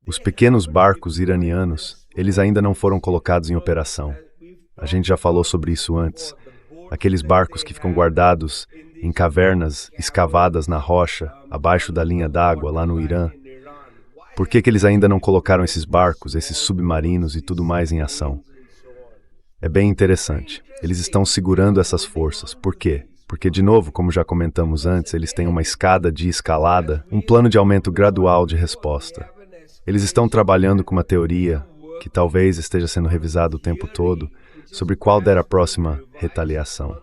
Os pequenos barcos iranianos, eles ainda não foram colocados em operação. A gente já falou sobre isso antes. Aqueles barcos que ficam guardados em cavernas escavadas na rocha, abaixo da linha d'água, lá no Irã. Por que eles ainda não colocaram esses barcos, esses submarinos e tudo mais em ação? É bem interessante. Eles estão segurando essas forças. Por quê? Porque, de novo, como já comentamos antes, eles têm uma escada de escalada, um plano de aumento gradual de resposta. Eles estão trabalhando com uma teoria, que talvez esteja sendo revisada o tempo todo, sobre qual der a próxima retaliação.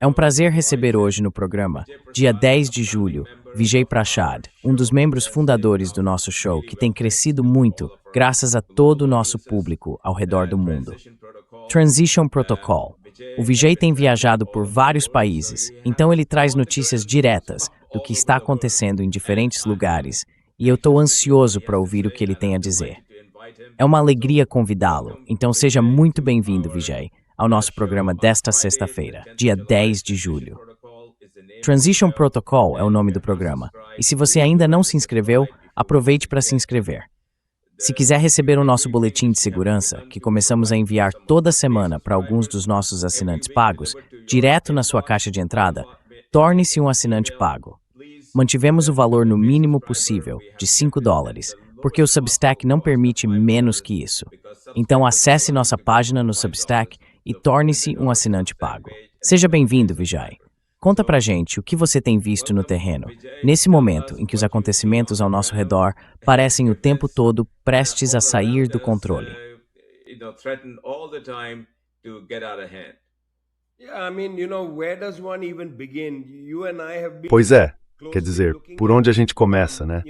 É um prazer receber hoje no programa, dia 10 de julho, Vijay Prashad, um dos membros fundadores do nosso show, que tem crescido muito graças a todo o nosso público ao redor do mundo. Transition Protocol. O Vijay tem viajado por vários países, então ele traz notícias diretas do que está acontecendo em diferentes lugares, e eu estou ansioso para ouvir o que ele tem a dizer. É uma alegria convidá-lo, então seja muito bem-vindo, Vijay, ao nosso programa desta sexta-feira, dia 10 de julho. Transition Protocol é o nome do programa, e se você ainda não se inscreveu, aproveite para se inscrever. Se quiser receber o nosso boletim de segurança, que começamos a enviar toda semana para alguns dos nossos assinantes pagos, direto na sua caixa de entrada, torne-se um assinante pago. Mantivemos o valor no mínimo possível, de $5, porque o Substack não permite menos que isso. Então acesse nossa página no Substack e torne-se um assinante pago. Seja bem-vindo, Vijay. Conta pra gente o que você tem visto no terreno, nesse momento em que os acontecimentos ao nosso redor parecem o tempo todo prestes a sair do controle. Pois é, quer dizer, por onde a gente começa, né?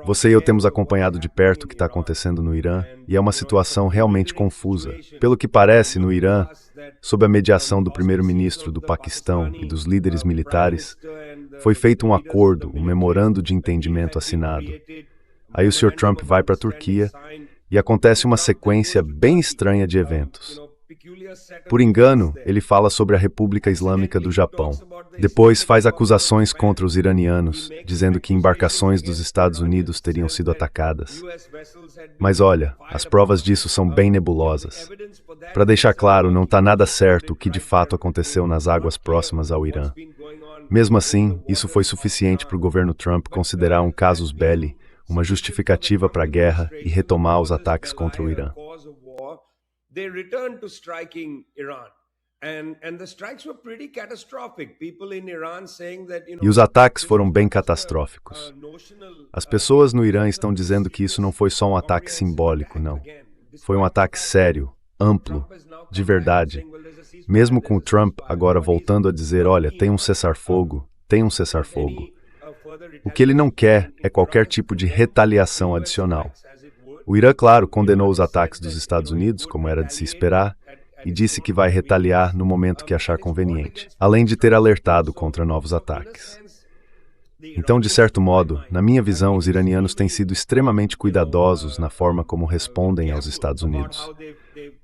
Você e eu temos acompanhado de perto o que está acontecendo no Irã, e é uma situação realmente confusa. Pelo que parece, no Irã, sob a mediação do primeiro-ministro do Paquistão e dos líderes militares, foi feito um acordo, um memorando de entendimento assinado. Aí o Sr. Trump vai para a Turquia e acontece uma sequência bem estranha de eventos. Por engano, ele fala sobre a República Islâmica do Japão. Depois faz acusações contra os iranianos, dizendo que embarcações dos Estados Unidos teriam sido atacadas. Mas olha, as provas disso são bem nebulosas. Para deixar claro, não está nada certo o que de fato aconteceu nas águas próximas ao Irã. Mesmo assim, isso foi suficiente para o governo Trump considerar um casus belli, uma justificativa para a guerra e retomar os ataques contra o Irã. They returned to striking Iran. And the strikes were pretty catastrophic. People in Iran saying that, E os ataques foram bem catastróficos. As pessoas no Irã estão dizendo que isso não foi só um ataque simbólico, não. Foi um ataque sério, amplo, de verdade. Mesmo com o Trump agora voltando a dizer, olha, tem um cessar-fogo, tem um cessar-fogo. O que ele não quer é qualquer tipo de retaliação adicional. O Irã, claro, condenou os ataques dos Estados Unidos, como era de se esperar, e disse que vai retaliar no momento que achar conveniente, além de ter alertado contra novos ataques. Então, de certo modo, na minha visão, os iranianos têm sido extremamente cuidadosos na forma como respondem aos Estados Unidos.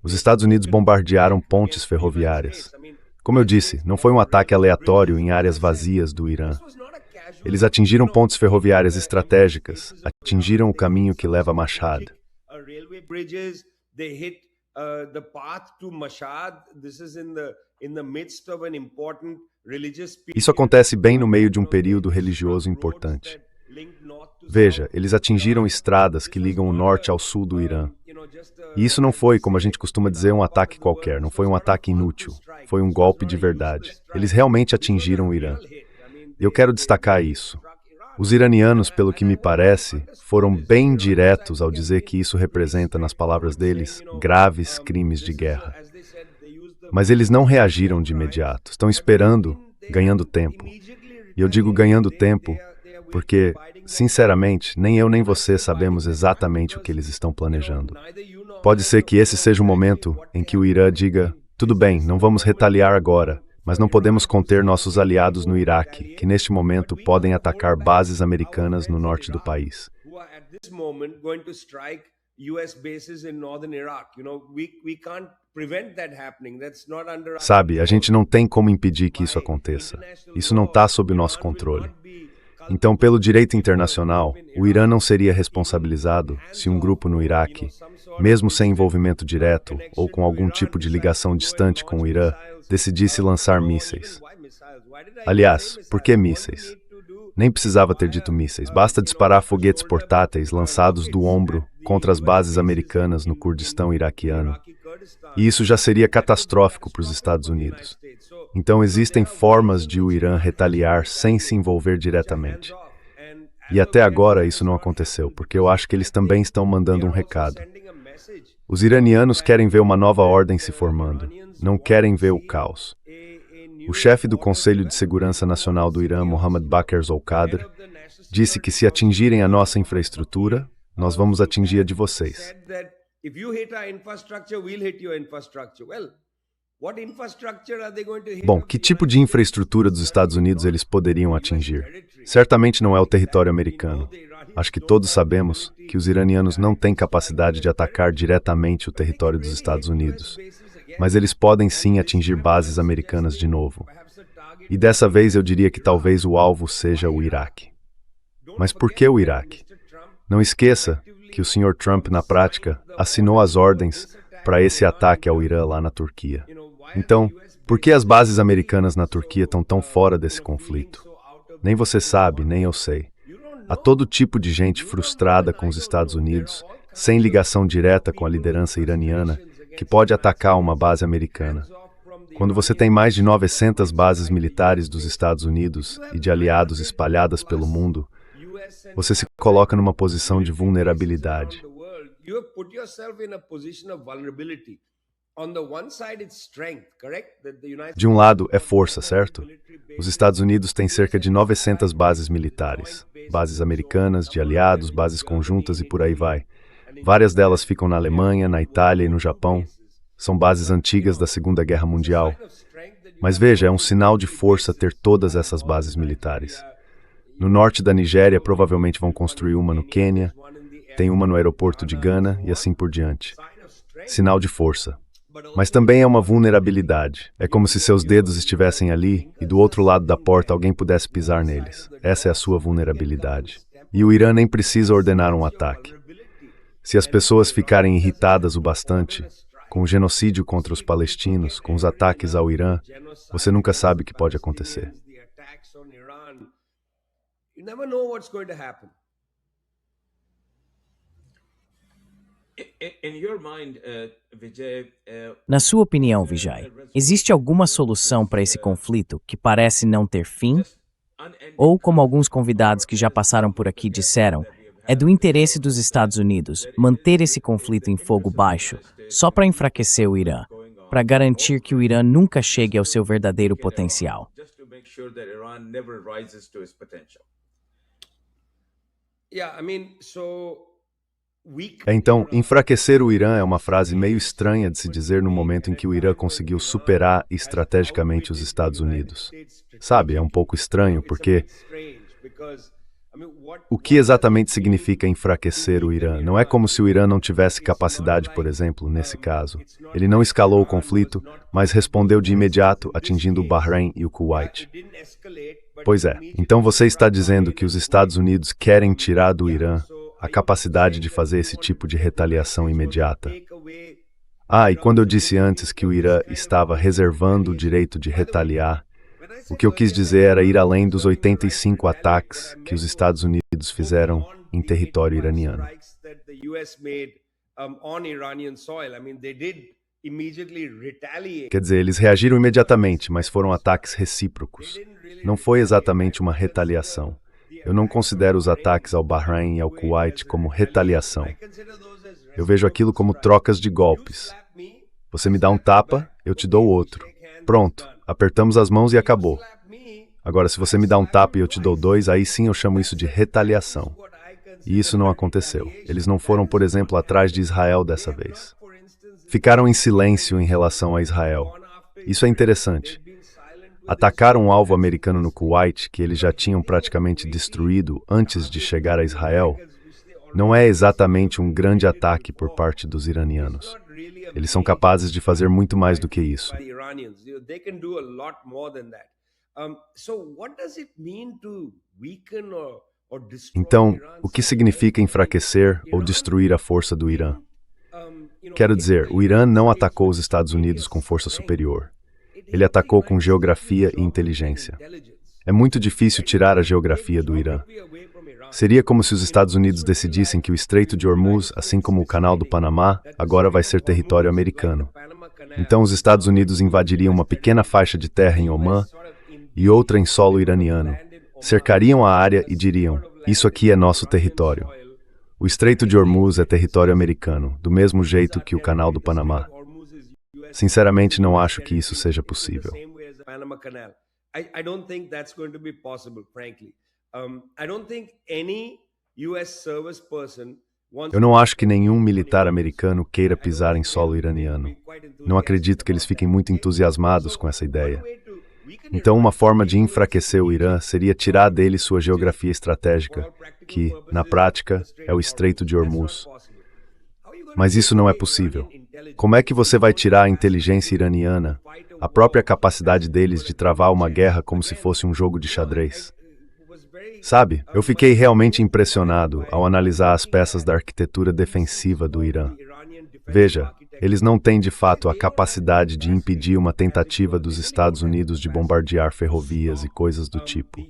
Os Estados Unidos bombardearam pontes ferroviárias. Como eu disse, não foi um ataque aleatório em áreas vazias do Irã. Eles atingiram pontes ferroviárias estratégicas, atingiram o caminho que leva a Mashhad. Isso acontece bem no meio de um período religioso importante. Veja, eles atingiram estradas que ligam o norte ao sul do Irã. E isso não foi, como a gente costuma dizer, um ataque qualquer, não foi um ataque inútil, foi um golpe de verdade. Eles realmente atingiram o Irã. Eu quero destacar isso. Os iranianos, pelo que me parece, foram bem diretos ao dizer que isso representa, nas palavras deles, graves crimes de guerra. Mas eles não reagiram de imediato, estão esperando, ganhando tempo. E eu digo ganhando tempo porque, sinceramente, nem eu nem você sabemos exatamente o que eles estão planejando. Pode ser que esse seja o momento em que o Irã diga, tudo bem, não vamos retaliar agora, mas não podemos conter nossos aliados no Iraque, que neste momento podem atacar bases americanas no norte do país. US bases in northern Iraq. We can't prevent that happening. That's not under our Sabe, a control. gente não tem como impedir que isso aconteça. Isso não está sob o nosso controle. Então, pelo direito internacional, o Irã não seria responsabilizado se um grupo no Iraque, mesmo sem envolvimento direto ou com algum tipo de ligação distante com o Irã, decidisse lançar mísseis. Aliás, por que mísseis? Nem precisava ter dito mísseis, basta disparar foguetes portáteis lançados do ombro contra as bases americanas no Kurdistão iraquiano. E isso já seria catastrófico para os Estados Unidos. Então existem formas de o Irã retaliar sem se envolver diretamente. E até agora isso não aconteceu, porque eu acho que eles também estão mandando um recado. Os iranianos querem ver uma nova ordem se formando, não querem ver o caos. O chefe do Conselho de Segurança Nacional do Irã, Mohammad Bakr Zolkadr, disse que se atingirem a nossa infraestrutura, nós vamos atingir a de vocês. If you hit our infrastructure, we'll hit your infrastructure. Well, what infrastructure are they going to hit? Bom, que tipo de infraestrutura dos Estados Unidos eles poderiam atingir? Certamente não é o território americano. Acho que todos sabemos que os iranianos não têm capacidade de atacar diretamente o território dos Estados Unidos. Mas eles podem sim atingir bases americanas de novo. E dessa vez eu diria que talvez o alvo seja o Iraque. Mas por que o Iraque? Não esqueça que o Sr. Trump, na prática, assinou as ordens para esse ataque ao Irã lá na Turquia. Então, por que as bases americanas na Turquia estão tão fora desse conflito? Nem você sabe, nem eu sei. Há todo tipo de gente frustrada com os Estados Unidos, sem ligação direta com a liderança iraniana, que pode atacar uma base americana. Quando você tem mais de 900 bases militares dos Estados Unidos e de aliados espalhadas pelo mundo, você se coloca numa posição de vulnerabilidade. De um lado, é força, certo? Os Estados Unidos têm cerca de 900 bases militares, bases americanas, de aliados, bases conjuntas e por aí vai. Várias delas ficam na Alemanha, na Itália e no Japão. São bases antigas da Segunda Guerra Mundial. Mas veja, é um sinal de força ter todas essas bases militares. No norte da Nigéria, provavelmente vão construir uma no Quênia, tem uma no aeroporto de Gana e assim por diante. Sinal de força. Mas também é uma vulnerabilidade. É como se seus dedos estivessem ali e do outro lado da porta alguém pudesse pisar neles. Essa é a sua vulnerabilidade. E o Irã nem precisa ordenar um ataque. Se as pessoas ficarem irritadas o bastante, com o genocídio contra os palestinos, com os ataques ao Irã, você nunca sabe o que pode acontecer. You never know what's going to happen. In your mind, Vijay, Na sua opinião, Vijay, existe alguma solução para esse conflito que parece não ter fim? Ou, como alguns convidados que já passaram por aqui disseram, é do interesse dos Estados Unidos manter esse conflito em fogo baixo só para enfraquecer o Irã, para garantir que o Irã nunca chegue ao seu verdadeiro potencial? just to make sure that Iran never rises to its potential. Yeah, I mean, so Então, enfraquecer o Irã é uma frase meio estranha de se dizer no momento em que o Irã conseguiu superar estrategicamente os Estados Unidos. Sabe, é um pouco estranho porque o que exatamente significa enfraquecer o Irã? Não é como se o Irã não tivesse capacidade, por exemplo, nesse caso. Ele não escalou o conflito, mas respondeu de imediato, atingindo o Bahrein e o Kuwait. Pois é, então você está dizendo que os Estados Unidos querem tirar do Irã a capacidade de fazer esse tipo de retaliação imediata. Ah, e quando eu disse antes que o Irã estava reservando o direito de retaliar, o que eu quis dizer era ir além dos 85 ataques que os Estados Unidos fizeram em território iraniano. Quer dizer, eles reagiram imediatamente, mas foram ataques recíprocos. Não foi exatamente uma retaliação. Eu não considero os ataques ao Bahrein e ao Kuwait como retaliação. Eu vejo aquilo como trocas de golpes. Você me dá um tapa, eu te dou outro. Pronto, apertamos as mãos e acabou. Agora, se você me dá um tapa e eu te dou dois, aí sim eu chamo isso de retaliação. E isso não aconteceu. Eles não foram, por exemplo, atrás de Israel dessa vez. Ficaram em silêncio em relação a Israel. Isso é interessante. Atacaram um alvo americano no Kuwait, que eles já tinham praticamente destruído antes de chegar a Israel, Não é exatamente um grande ataque por parte dos iranianos. Eles são capazes de fazer muito mais do que isso. Então, o que significa enfraquecer ou destruir a força do Irã? Quero dizer, o Irã não atacou os Estados Unidos com força superior. Ele atacou com geografia e inteligência. É muito difícil tirar a geografia do Irã. Seria como se os Estados Unidos decidissem que o Estreito de Hormuz, assim como o Canal do Panamá, agora vai ser território americano. Então os Estados Unidos invadiriam uma pequena faixa de terra em Omã e outra em solo iraniano. Cercariam a área e diriam: isso aqui é nosso território. O Estreito de Hormuz é território americano, do mesmo jeito que o Canal do Panamá. Sinceramente, não acho que isso seja possível. I don't think that's going to be possible, frankly. I don't think any US service person wants. Eu não acho que nenhum militar americano queira pisar em solo iraniano. Não acredito que eles fiquem muito entusiasmados com essa ideia. Então, uma forma de enfraquecer o Irã seria tirar dele sua geografia estratégica, que, na prática, é o Estreito de Hormuz. Mas isso não é possível. Como é que você vai tirar a inteligência iraniana, a própria capacidade deles de travar uma guerra como se fosse um jogo de xadrez? Sabe, eu fiquei realmente impressionado ao analisar as peças da arquitetura defensiva do Irã. Veja, eles não têm de fato a capacidade de impedir uma tentativa dos Estados Unidos de bombardear ferrovias e coisas do tipo.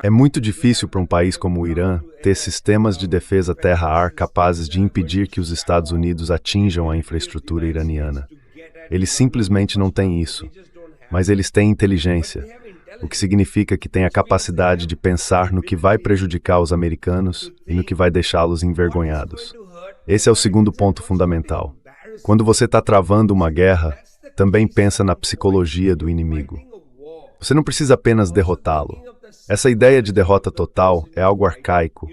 É muito difícil para um país como o Irã ter sistemas de defesa terra-ar capazes de impedir que os Estados Unidos atinjam a infraestrutura iraniana. Eles simplesmente não têm isso, mas eles têm inteligência, o que significa que têm a capacidade de pensar no que vai prejudicar os americanos e no que vai deixá-los envergonhados. Esse é o segundo ponto fundamental. Quando você está travando uma guerra, também pensa na psicologia do inimigo. Você não precisa apenas derrotá-lo. Essa ideia de derrota total é algo arcaico,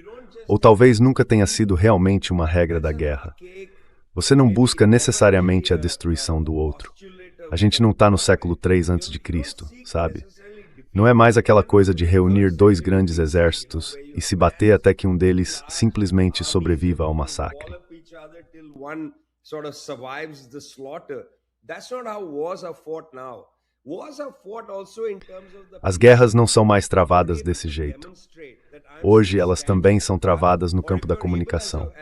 ou talvez nunca tenha sido realmente uma regra da guerra. Você não busca necessariamente a destruição do outro. A gente não está no século III a.C., sabe? Não é mais aquela coisa de reunir dois grandes exércitos e se bater até que um deles simplesmente sobreviva ao massacre. As guerras não são mais travadas desse jeito. Hoje, elas também são travadas no campo da comunicação.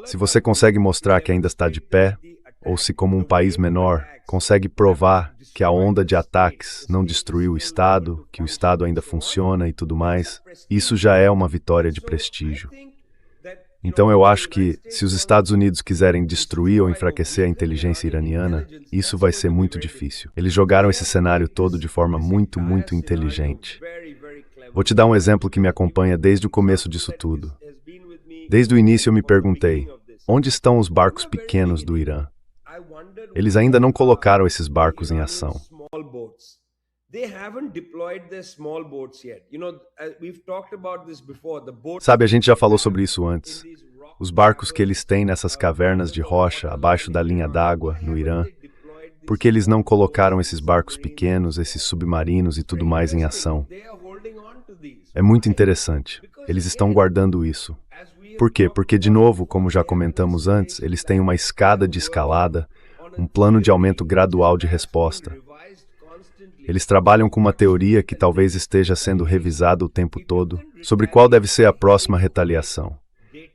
Se você consegue mostrar que ainda está de pé, ou se, como um país menor, consegue provar que a onda de ataques não destruiu o Estado, que o Estado ainda funciona e tudo mais, isso já é uma vitória de prestígio. Então eu acho que, se os Estados Unidos quiserem destruir ou enfraquecer a inteligência iraniana, isso vai ser muito difícil. Eles jogaram esse cenário todo de forma muito inteligente. Vou te dar um exemplo que me acompanha desde o começo disso tudo. Desde o início eu me perguntei, onde estão os barcos pequenos do Irã? Eles ainda não colocaram esses barcos em ação. Sabe, a gente já falou sobre isso antes. Os barcos que eles têm nessas cavernas de rocha abaixo da linha d'água, no Irã, porque eles não colocaram esses barcos pequenos, esses submarinos e tudo mais em ação. É muito interessante. Eles estão guardando isso. Por quê? Porque, de novo, como já comentamos antes, eles têm uma escada de escalada, um plano de aumento gradual de resposta. Eles trabalham com uma teoria que talvez esteja sendo revisada o tempo todo, sobre qual deve ser a próxima retaliação.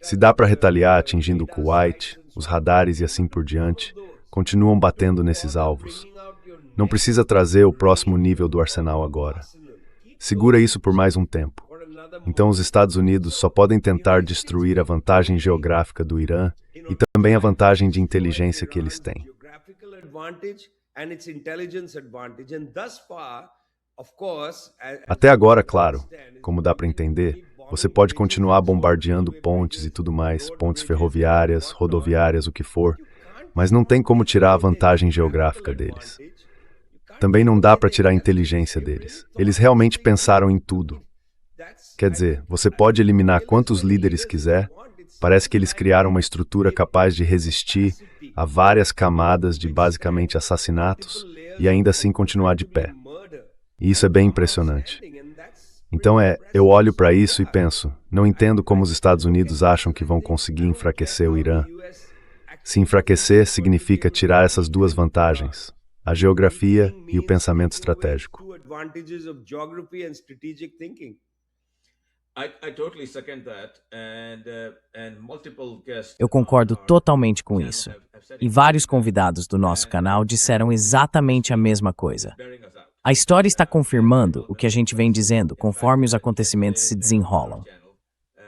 Se dá para retaliar atingindo o Kuwait, os radares e assim por diante, continuam batendo nesses alvos. Não precisa trazer o próximo nível do arsenal agora. Segura isso por mais um tempo. Então os Estados Unidos só podem tentar destruir a vantagem geográfica do Irã e também a vantagem de inteligência que eles têm. Até agora, claro, como dá para entender, você pode continuar bombardeando pontes e tudo mais, pontes ferroviárias, rodoviárias, o que for, mas não tem como tirar a vantagem geográfica deles. Também não dá para tirar a inteligência deles. Eles realmente pensaram em tudo. Quer dizer, você pode eliminar quantos líderes quiser, parece que eles criaram uma estrutura capaz de resistir a várias camadas de basicamente assassinatos e ainda assim continuar de pé. E isso é bem impressionante. Então eu olho para isso e penso, não entendo como os Estados Unidos acham que vão conseguir enfraquecer o Irã. Se enfraquecer significa tirar essas duas vantagens, a geografia e o pensamento estratégico. Eu concordo totalmente com isso. E vários convidados do nosso canal disseram exatamente a mesma coisa. A história está confirmando o que a gente vem dizendo conforme os acontecimentos se desenrolam.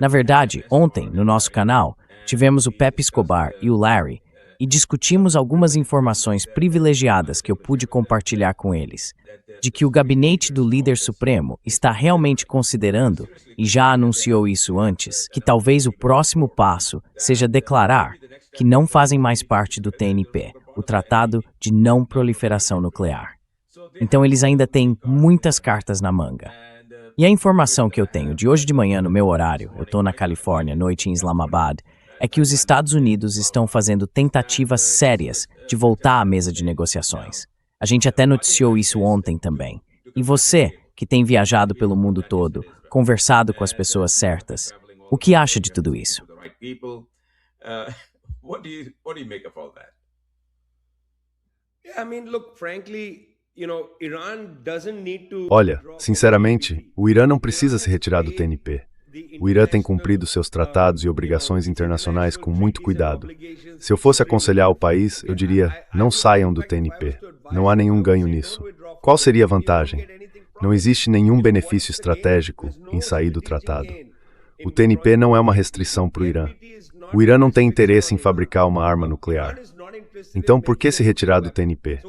Na verdade, ontem, no nosso canal, tivemos o Pepe Escobar e o Larry e discutimos algumas informações privilegiadas que eu pude compartilhar com eles, de que o gabinete do líder supremo está realmente considerando, e já anunciou isso antes, que talvez o próximo passo seja declarar que não fazem mais parte do TNP, o Tratado de Não Proliferação Nuclear. Então eles ainda têm muitas cartas na manga. E a informação que eu tenho de hoje de manhã no meu horário, eu estou na Califórnia, noite em Islamabad, é que os Estados Unidos estão fazendo tentativas sérias de voltar à mesa de negociações. A gente até noticiou isso ontem também. E você, que tem viajado pelo mundo todo, conversado com as pessoas certas, o que acha de tudo isso? Olha, sinceramente, o Irã não precisa se retirar do TNP. O Irã tem cumprido seus tratados e obrigações internacionais com muito cuidado. Se eu fosse aconselhar o país, eu diria, não saiam do TNP. Não há nenhum ganho nisso. Qual seria a vantagem? Não existe nenhum benefício estratégico em sair do tratado. O TNP não é uma restrição para o Irã. O Irã não tem interesse em fabricar uma arma nuclear. Então, por que se retirar do TNP?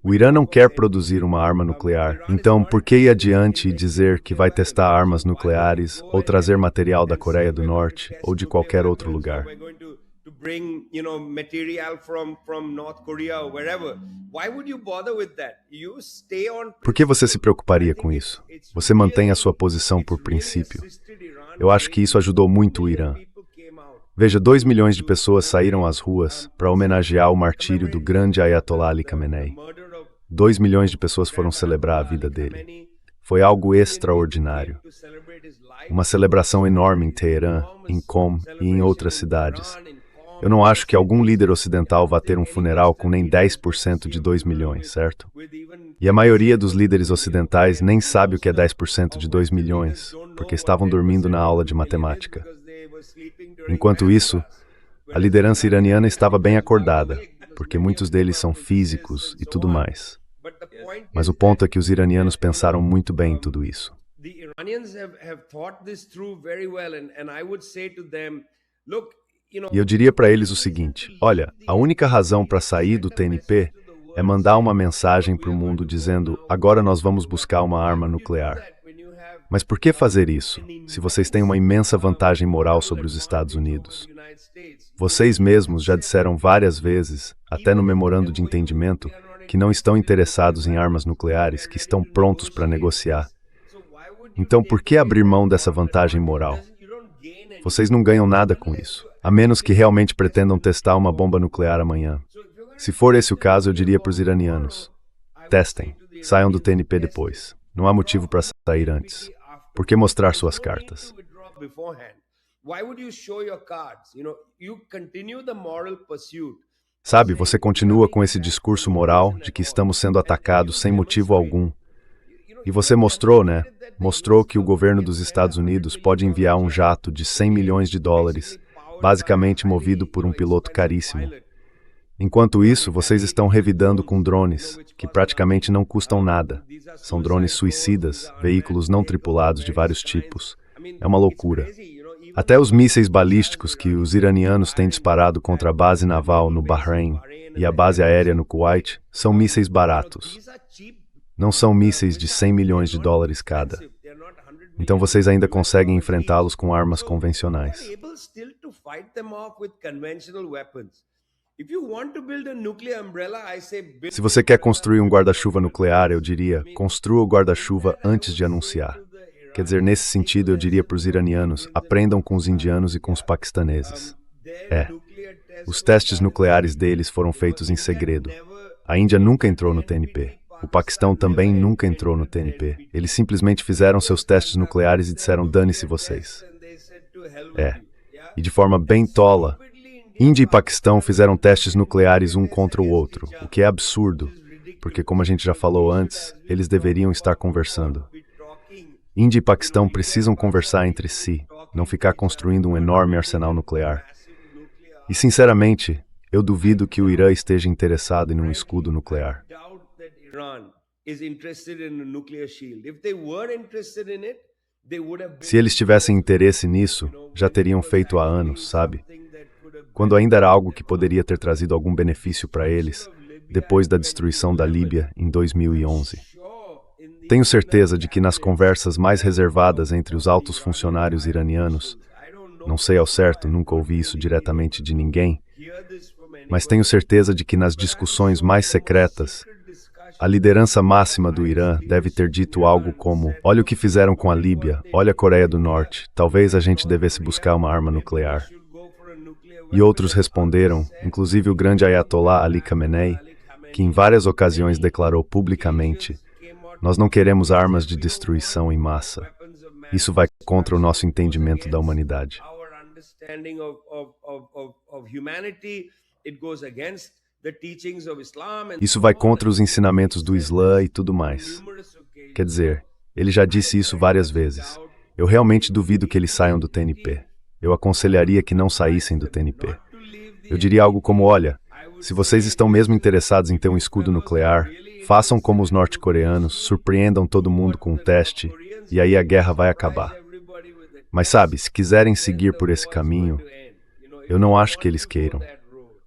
O Irã não quer produzir uma arma nuclear, então por que ir adiante e dizer que vai testar armas nucleares ou trazer material da Coreia do Norte ou de qualquer outro lugar? Por que você se preocuparia com isso? Você mantém a sua posição por princípio. Eu acho que isso ajudou muito o Irã. Veja, 2 milhões de pessoas saíram às ruas para homenagear o martírio do grande Ayatollah Ali Khamenei. 2 milhões de pessoas foram celebrar a vida dele. Foi algo extraordinário. Uma celebração enorme em Teherã, em Qom e em outras cidades. Eu não acho que algum líder ocidental vá ter um funeral com nem 10% de 2 milhões, certo? E a maioria dos líderes ocidentais nem sabe o que é 10% de 2 milhões, porque estavam dormindo na aula de matemática. Enquanto isso, a liderança iraniana estava bem acordada, porque muitos deles são físicos e tudo mais. Mas o ponto é que os iranianos pensaram muito bem em tudo isso. E eu diria para eles o seguinte, olha, a única razão para sair do TNP é mandar uma mensagem para o mundo dizendo, agora nós vamos buscar uma arma nuclear. Mas por que fazer isso, se vocês têm uma imensa vantagem moral sobre os Estados Unidos? Vocês mesmos já disseram várias vezes, até no memorando de entendimento, que não estão interessados em armas nucleares, que estão prontos para negociar. Então, por que abrir mão dessa vantagem moral? Vocês não ganham nada com isso, a menos que realmente pretendam testar uma bomba nuclear amanhã. Se for esse o caso, eu diria para os iranianos, testem, saiam do TNP depois. Não há motivo para sair antes. Por que mostrar suas cartas? Sabe, você continua com esse discurso moral de que estamos sendo atacados sem motivo algum. E você mostrou, né? Mostrou que o governo dos Estados Unidos pode enviar um jato de 100 milhões de dólares, basicamente movido por um piloto caríssimo. Enquanto isso, vocês estão revidando com drones, que praticamente não custam nada. São drones suicidas, veículos não tripulados de vários tipos. É uma loucura. Até os mísseis balísticos que os iranianos têm disparado contra a base naval no Bahrein e a base aérea no Kuwait são mísseis baratos. Não são mísseis de 100 milhões de dólares cada. Então vocês ainda conseguem enfrentá-los com armas convencionais. Se você quer construir um guarda-chuva nuclear, eu diria, construa o guarda-chuva antes de anunciar. Quer dizer, nesse sentido, eu diria para os iranianos, aprendam com os indianos e com os paquistaneses. Os testes nucleares deles foram feitos em segredo. A Índia nunca entrou no TNP. O Paquistão também nunca entrou no TNP. Eles simplesmente fizeram seus testes nucleares e disseram dane-se vocês. E de forma bem tola, Índia e Paquistão fizeram testes nucleares um contra o outro, o que é absurdo, porque como a gente já falou antes, eles deveriam estar conversando. Índia e Paquistão precisam conversar entre si, não ficar construindo um enorme arsenal nuclear. E sinceramente, eu duvido que o Irã esteja interessado em um escudo nuclear. Se eles tivessem interesse nisso, já teriam feito há anos, sabe? Quando ainda era algo que poderia ter trazido algum benefício para eles, depois da destruição da Líbia em 2011. Tenho certeza de que nas conversas mais reservadas entre os altos funcionários iranianos, não sei ao certo, nunca ouvi isso diretamente de ninguém, mas tenho certeza de que nas discussões mais secretas, a liderança máxima do Irã deve ter dito algo como: olha o que fizeram com a Líbia, olha a Coreia do Norte, talvez a gente devesse buscar uma arma nuclear. E outros responderam, inclusive o grande Ayatollah Ali Khamenei, que em várias ocasiões declarou publicamente: nós não queremos armas de destruição em massa. Isso vai contra o nosso entendimento da humanidade. Isso vai contra os ensinamentos do Islã e tudo mais. Quer dizer, ele já disse isso várias vezes. Eu realmente duvido que eles saiam do TNP. Eu aconselharia que não saíssem do TNP. Eu diria algo como: olha, se vocês estão mesmo interessados em ter um escudo nuclear, façam como os norte-coreanos, surpreendam todo mundo com um teste, e aí a guerra vai acabar. Mas sabe, se quiserem seguir por esse caminho, eu não acho que eles queiram.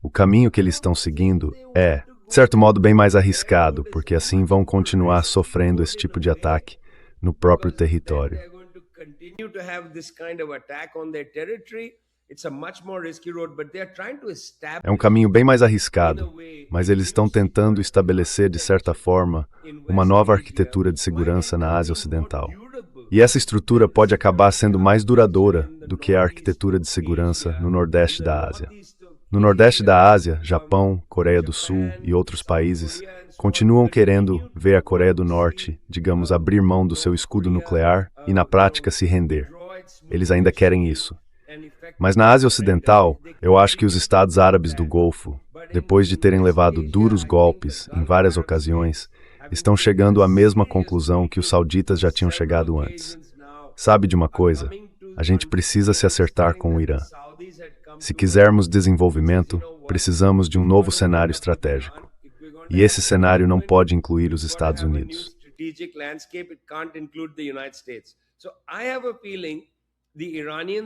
O caminho que eles estão seguindo é, de certo modo, bem mais arriscado, porque assim vão continuar sofrendo esse tipo de ataque no próprio território. É um caminho bem mais arriscado, mas eles estão tentando estabelecer, de certa forma, uma nova arquitetura de segurança na Ásia Ocidental. E essa estrutura pode acabar sendo mais duradoura do que a arquitetura de segurança no Nordeste da Ásia. No Nordeste da Ásia, Japão, Coreia do Sul e outros países continuam querendo ver a Coreia do Norte, digamos, abrir mão do seu escudo nuclear e, na prática, se render. Eles ainda querem isso. Mas na Ásia Ocidental, eu acho que os Estados Árabes do Golfo, depois de terem levado duros golpes em várias ocasiões, estão chegando à mesma conclusão que os sauditas já tinham chegado antes. Sabe de uma coisa? A gente precisa se acertar com o Irã. Se quisermos desenvolvimento, precisamos de um novo cenário estratégico. E esse cenário não pode incluir os Estados Unidos.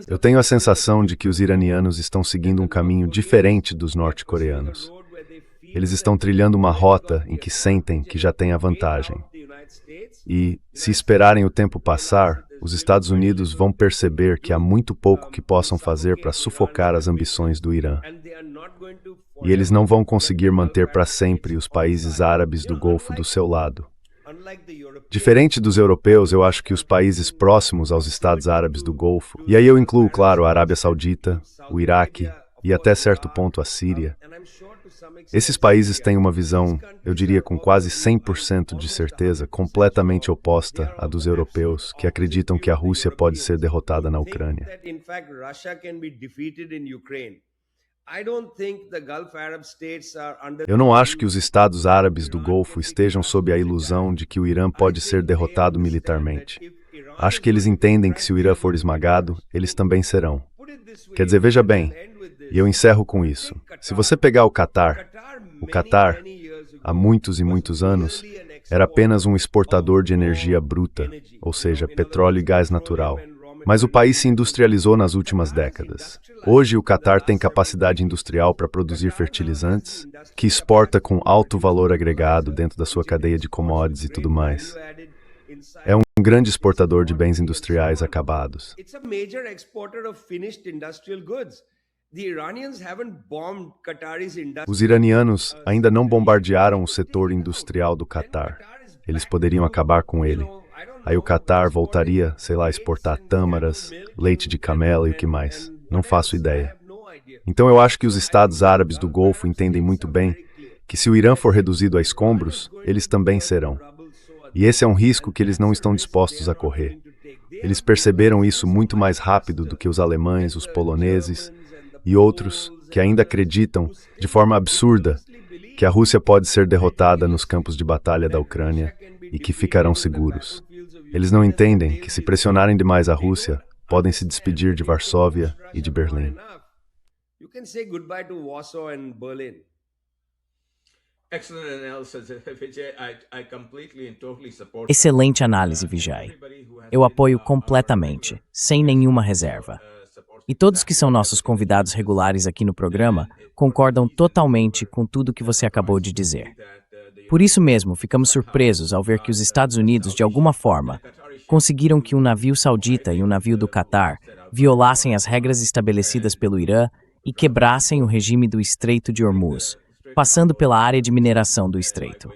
Eu tenho a sensação de que os iranianos estão seguindo um caminho diferente dos norte-coreanos. Eles estão trilhando uma rota em que sentem que já têm a vantagem. E, se esperarem o tempo passar, os Estados Unidos vão perceber que há muito pouco que possam fazer para sufocar as ambições do Irã. E eles não vão conseguir manter para sempre os países árabes do Golfo do seu lado. Diferente dos europeus, eu acho que os países próximos aos Estados Árabes do Golfo, e aí eu incluo, claro, a Arábia Saudita, o Iraque e até certo ponto a Síria, esses países têm uma visão, eu diria com quase 100% de certeza, completamente oposta à dos europeus, que acreditam que a Rússia pode ser derrotada na Ucrânia. Eu não acho que os Estados Árabes do Golfo estejam sob a ilusão de que o Irã pode ser derrotado militarmente. Acho que eles entendem que se o Irã for esmagado, eles também serão. Quer dizer, veja bem, e eu encerro com isso. Se você pegar o Catar, há muitos e muitos anos, era apenas um exportador de energia bruta, ou seja, petróleo e gás natural. Mas o país se industrializou nas últimas décadas. Hoje, o Catar tem capacidade industrial para produzir fertilizantes, que exporta com alto valor agregado dentro da sua cadeia de commodities e tudo mais. É um grande exportador de bens industriais acabados. Os iranianos ainda não bombardearam o setor industrial do Catar. Eles poderiam acabar com ele. Aí o Catar voltaria, sei lá, a exportar tâmaras, leite de camelo e o que mais. Não faço ideia. Então eu acho que os Estados Árabes do Golfo entendem muito bem que se o Irã for reduzido a escombros, eles também serão. E esse é um risco que eles não estão dispostos a correr. Eles perceberam isso muito mais rápido do que os alemães, os poloneses e outros que ainda acreditam, de forma absurda, que a Rússia pode ser derrotada nos campos de batalha da Ucrânia e que ficarão seguros. Eles não entendem que, se pressionarem demais a Rússia, podem se despedir de Varsóvia e de Berlim. You can say goodbye to Warsaw and Berlin. Excellent analysis, Vijay. I completely and totally support. Excelente análise, Vijay. Eu apoio completamente, sem nenhuma reserva. E todos que são nossos convidados regulares aqui no programa concordam totalmente com tudo que você acabou de dizer. Por isso mesmo, ficamos surpresos ao ver que os Estados Unidos, de alguma forma, conseguiram que um navio saudita e um navio do Catar violassem as regras estabelecidas pelo Irã e quebrassem o regime do Estreito de Hormuz, passando pela área de mineração do estreito.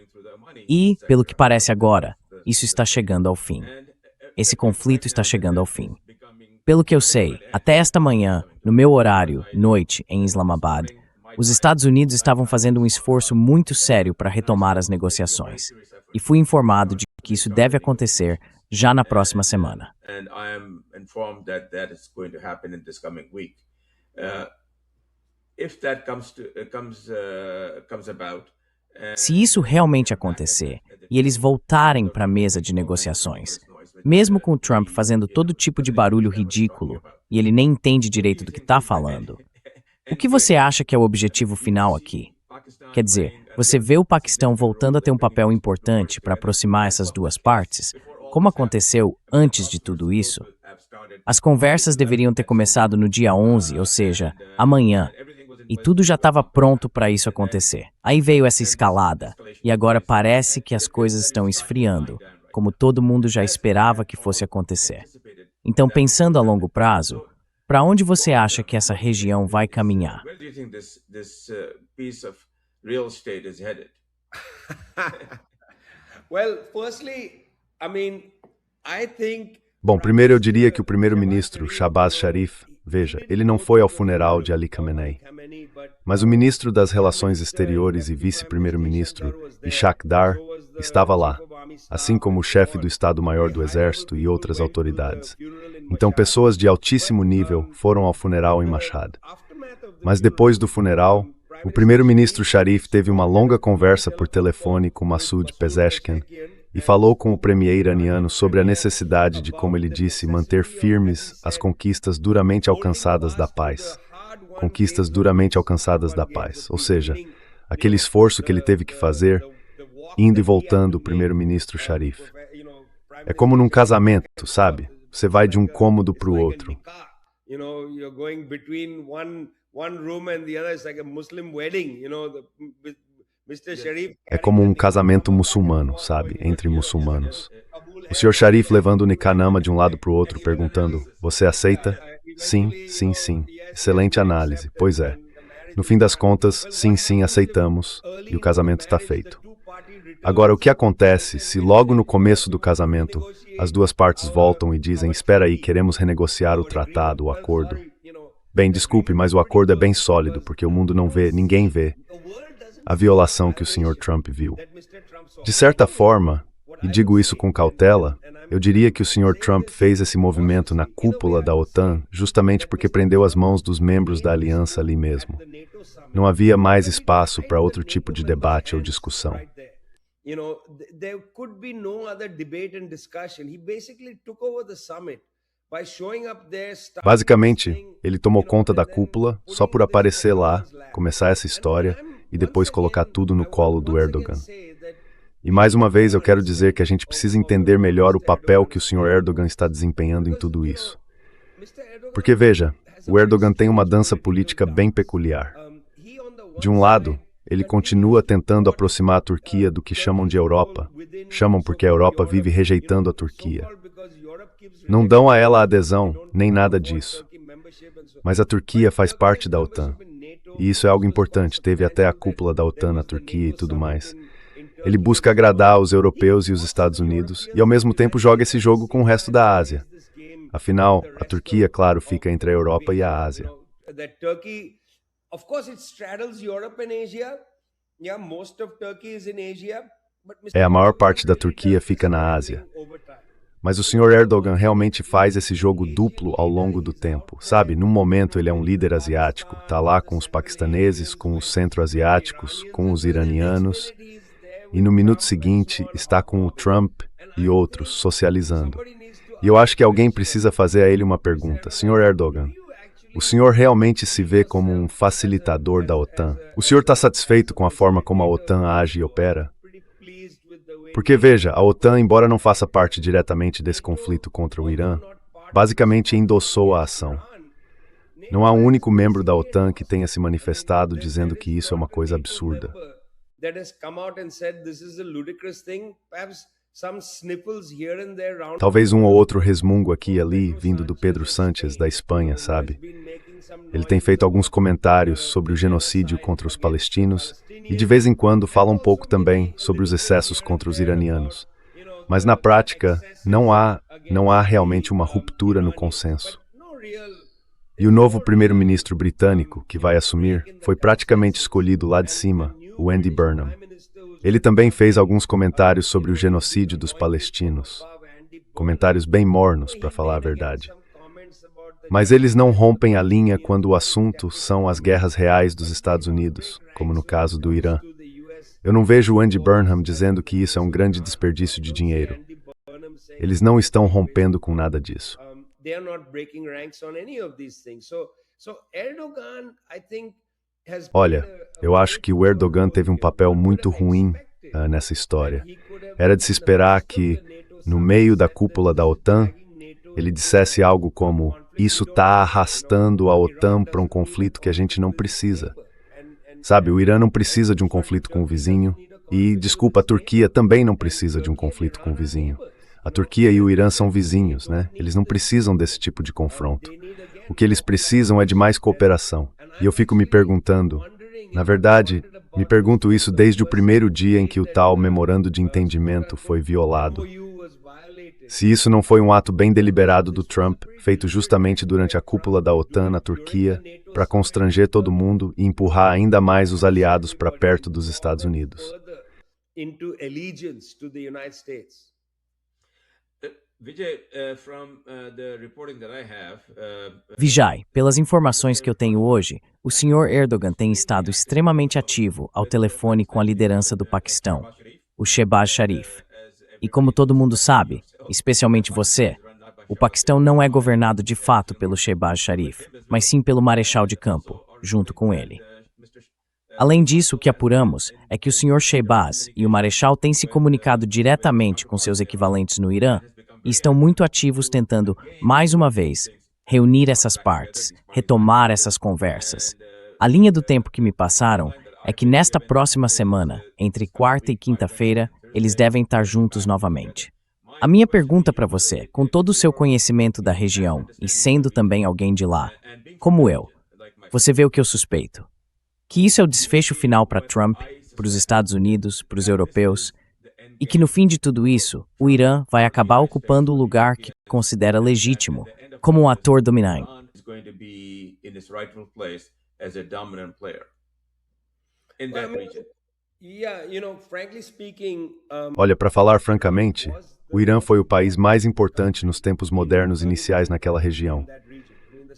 E, pelo que parece agora, isso está chegando ao fim. Esse conflito está chegando ao fim. Pelo que eu sei, até esta manhã, no meu horário, noite, em Islamabad, os Estados Unidos estavam fazendo um esforço muito sério para retomar as negociações. E fui informado de que isso deve acontecer já na próxima semana. And I am informed that that is going to happen in this coming week. If that comes about, Se isso realmente acontecer e eles voltarem para a mesa de negociações, mesmo com o Trump fazendo todo tipo de barulho ridículo e ele nem entende direito do que está falando, o que você acha que é o objetivo final aqui? Quer dizer, você vê o Paquistão voltando a ter um papel importante para aproximar essas duas partes, como aconteceu antes de tudo isso? As conversas deveriam ter começado no dia 11, ou seja, amanhã, e tudo já estava pronto para isso acontecer. Aí veio essa escalada, e agora parece que as coisas estão esfriando, como todo mundo já esperava que fosse acontecer. Então, pensando a longo prazo, para onde você acha que essa região vai caminhar? where do you think this piece of real estate is headed? Well, firstly, I think Bom, primeiro eu diria que o primeiro-ministro, Shahbaz Sharif, veja, ele não foi ao funeral de Ali Khamenei, mas o ministro das Relações Exteriores e vice-primeiro-ministro, Ishaq Dar, estava lá, assim como o chefe do Estado-Maior do Exército e outras autoridades. Então, pessoas de altíssimo nível foram ao funeral em Mashhad. Mas depois do funeral, o primeiro-ministro Sharif teve uma longa conversa por telefone com Masoud Pezeshkian e falou com o premier iraniano sobre a necessidade de, como ele disse, manter firmes as conquistas duramente alcançadas da paz. Conquistas duramente alcançadas da paz, ou seja, aquele esforço que ele teve que fazer, indo e voltando o primeiro-ministro Sharif. É como num casamento, sabe? Você vai de um cômodo para o outro. You're going between one room and the other. It's like a Muslim wedding, Mr. Sharif. É como um casamento muçulmano, sabe? Entre muçulmanos. O Sr. Sharif levando o Nikanama de um lado para o outro, perguntando, você aceita? Sim, sim, sim. Excelente análise. Pois é. No fim das contas, sim, sim, aceitamos. E o casamento está feito. Agora, o que acontece se logo no começo do casamento, as duas partes voltam e dizem, espera aí, queremos renegociar o tratado, o acordo. Bem, desculpe, mas o acordo é bem sólido, porque o mundo não vê, ninguém vê a violação que o Sr. Trump viu. De certa forma, e digo isso com cautela, eu diria que o Sr. Trump fez esse movimento na cúpula da OTAN justamente porque prendeu as mãos dos membros da aliança ali mesmo. Não havia mais espaço para outro tipo de debate ou discussão. There could be no other debate and discussion. He basically took over the summit by showing up there. Basicamente, ele tomou conta da cúpula só por aparecer lá, começar essa história e depois colocar tudo no colo do Erdogan. E mais uma vez eu quero dizer que a gente precisa entender melhor o papel que o Sr. Erdogan está desempenhando em tudo isso. Porque veja, o Erdogan tem uma dança política bem peculiar. De um lado, ele continua tentando aproximar a Turquia do que chamam de Europa. Chamam porque a Europa vive rejeitando a Turquia. Não dão a ela adesão, nem nada disso. Mas a Turquia faz parte da OTAN. E isso é algo importante, teve até a cúpula da OTAN na Turquia e tudo mais. Ele busca agradar os europeus e os Estados Unidos e ao mesmo tempo joga esse jogo com o resto da Ásia. Afinal, a Turquia, claro, fica entre a Europa e a Ásia. Of course, it straddles Europe and Asia, Yeah, most of Turkey is in Asia, but É, a maior parte da Turquia fica na Ásia. Mas o Sr. Erdogan realmente faz esse jogo duplo ao longo do tempo, sabe? Num momento ele é um líder asiático, tá lá com os paquistaneses, com os centro-asiáticos, com os iranianos, e no minuto seguinte está com o Trump e outros socializando. E eu acho que alguém precisa fazer a ele uma pergunta. Sr. Erdogan, o senhor realmente se vê como um facilitador da OTAN? O senhor está satisfeito com a forma como a OTAN age e opera? Porque veja, a OTAN, embora não faça parte diretamente desse conflito contra o Irã, basicamente endossou a ação. Não há um único membro da OTAN que tenha se manifestado dizendo que isso é uma coisa absurda. Talvez um ou outro resmungo aqui e ali, vindo do Pedro Sánchez, da Espanha, sabe? Ele tem feito alguns comentários sobre o genocídio contra os palestinos e de vez em quando fala um pouco também sobre os excessos contra os iranianos. Mas na prática, não há realmente uma ruptura no consenso. E o novo primeiro-ministro britânico, que vai assumir, foi praticamente escolhido lá de cima, o Andy Burnham. Ele também fez alguns comentários sobre o genocídio dos palestinos. Comentários bem mornos, para falar a verdade. Mas eles não rompem a linha quando o assunto são as guerras reais dos Estados Unidos, como no caso do Irã. Eu não vejo o Andy Burnham dizendo que isso é um grande desperdício de dinheiro. Eles não estão rompendo com nada disso. Olha, eu acho que o Erdogan teve um papel muito ruim nessa história. Era de se esperar que, no meio da cúpula da OTAN, ele dissesse algo como: isso está arrastando a OTAN para um conflito que a gente não precisa. Sabe, o Irã não precisa de um conflito com o vizinho e, desculpa, a Turquia também não precisa de um conflito com o vizinho. A Turquia e o Irã são vizinhos, né? Eles não precisam desse tipo de confronto. O que eles precisam é de mais cooperação. E eu fico me perguntando, na verdade, me pergunto isso desde o primeiro dia em que o tal memorando de entendimento foi violado. Se isso não foi um ato bem deliberado do Trump, feito justamente durante a cúpula da OTAN na Turquia, para constranger todo mundo e empurrar ainda mais os aliados para perto dos Estados Unidos. Vijay, pelas informações que eu tenho hoje, o Sr. Erdogan tem estado extremamente ativo ao telefone com a liderança do Paquistão, o Shehbaz Sharif. E como todo mundo sabe, especialmente você, o Paquistão não é governado de fato pelo Shehbaz Sharif, mas sim pelo Marechal de Campo, junto com ele. Além disso, o que apuramos é que o Sr. Shehbaz e o Marechal têm se comunicado diretamente com seus equivalentes no Irã e estão muito ativos tentando, mais uma vez, reunir essas partes, retomar essas conversas. A linha do tempo que me passaram é que nesta próxima semana, entre quarta e quinta-feira, eles devem estar juntos novamente. A minha pergunta para você, com todo o seu conhecimento da região e sendo também alguém de lá, como eu, você vê o que eu suspeito? Que isso é o desfecho final para Trump, para os Estados Unidos, para os europeus, e que no fim de tudo isso, o Irã vai acabar ocupando o lugar que considera legítimo, como um ator dominante. Olha, para falar francamente, o Irã foi o país mais importante nos tempos modernos iniciais naquela região.